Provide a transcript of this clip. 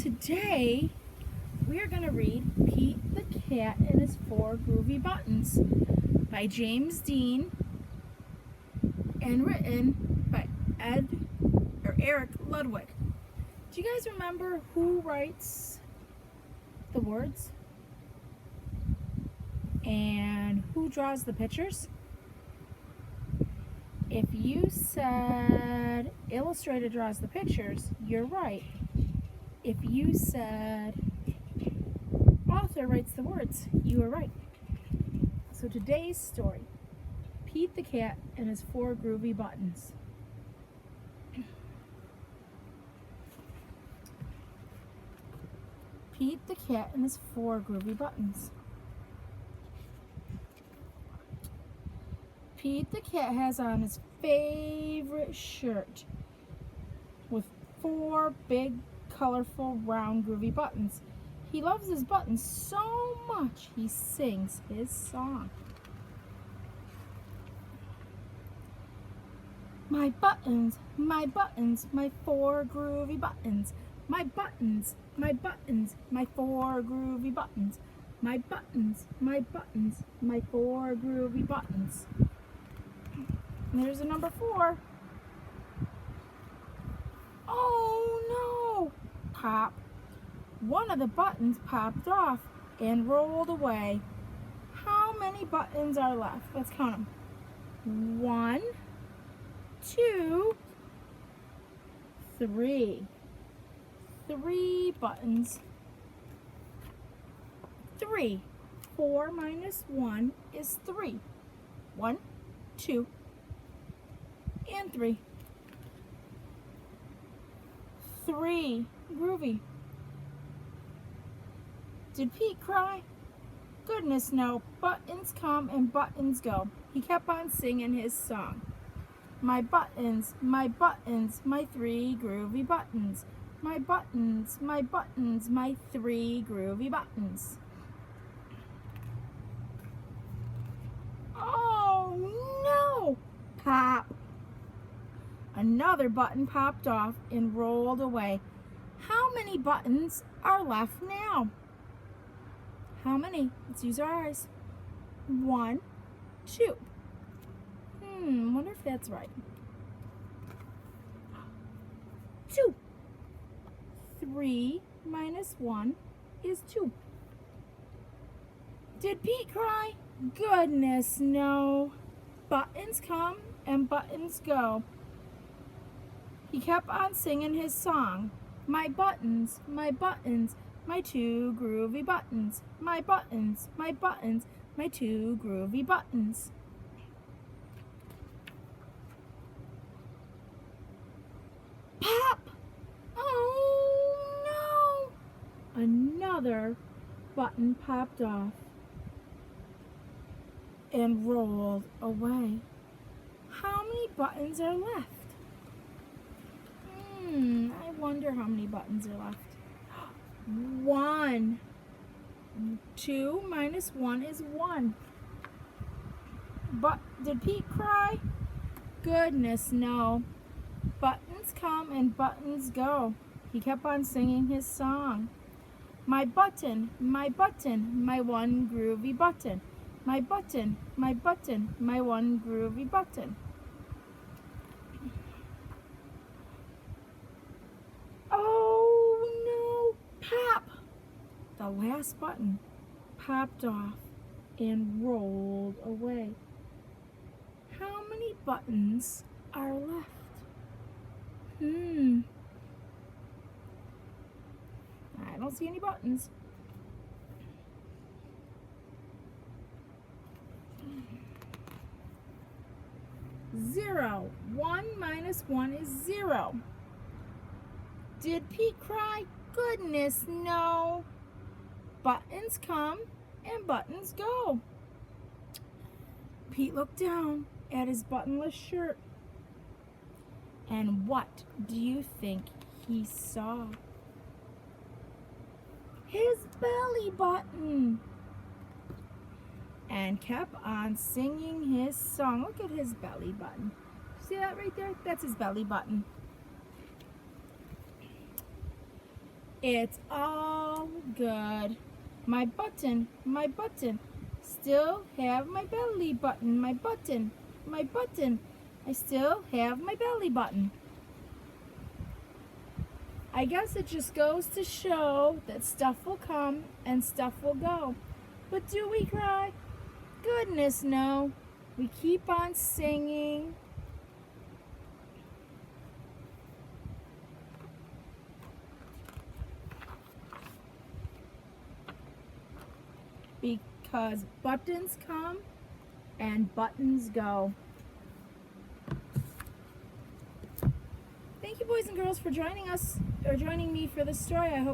Today we are going to read Pete the Cat and His Four Groovy Buttons by James Dean and written by Eric Ludwig. Do you guys remember who writes the words and who draws the pictures? If you said Illustrator draws the pictures, you're right. If you said author writes the words, you are right. So today's story, Pete the Cat and His Four Groovy Buttons. Pete the Cat and His Four Groovy Buttons. Pete the Cat has on his favorite shirt with four big, colorful, round, groovy buttons. He loves his buttons so much he sings his song. My buttons, my four groovy buttons. My buttons, my four groovy buttons. My buttons, my four groovy buttons. And there's a number 4. Oh no! Pop. One of the buttons popped off and rolled away. How many buttons are left? Let's count them. 1, 2, 3. 3 buttons. 3. 4 minus 1 is 3. 1, 2, and 3. 3. Groovy. Did Pete cry? Goodness no. Buttons come and buttons go. He kept on singing his song. My buttons, my 3 groovy buttons. My buttons, my 3 groovy buttons. Oh no! Pop! Another button popped off and rolled away. How many buttons are left now? How many? Let's use our eyes. 1, 2. Wonder if that's right. 2. 3 minus 1 is 2. Did Pete cry? Goodness no. Buttons come and buttons go. He kept on singing his song. My buttons, my 2 groovy buttons. My buttons, my 2 groovy buttons. Pop! Oh no! Another button popped off and rolled away. How many buttons are left? I wonder how many buttons are left. 1. 2 minus 1 is 1. But did Pete cry? Goodness no. Buttons come and buttons go. He kept on singing his song. My button, my 1 groovy button. My button, my 1 groovy button. Oh no! Pop! The last button popped off and rolled away. How many buttons are left? I don't see any buttons. Zero. 1 minus 1 is 0. Did Pete cry? Goodness no. Buttons come and buttons go. Pete looked down at his buttonless shirt. And what do you think he saw? His belly button. And kept on singing his song. Look at his belly button. See that right there? That's his belly button. It's all good. My button, still have my belly button. My button, I still have my belly button. I guess it just goes to show that stuff will come and stuff will go. But do we cry? Goodness, no. We keep on singing. Because buttons come and buttons go. Thank you, boys and girls, for joining us or joining me for this story. I hope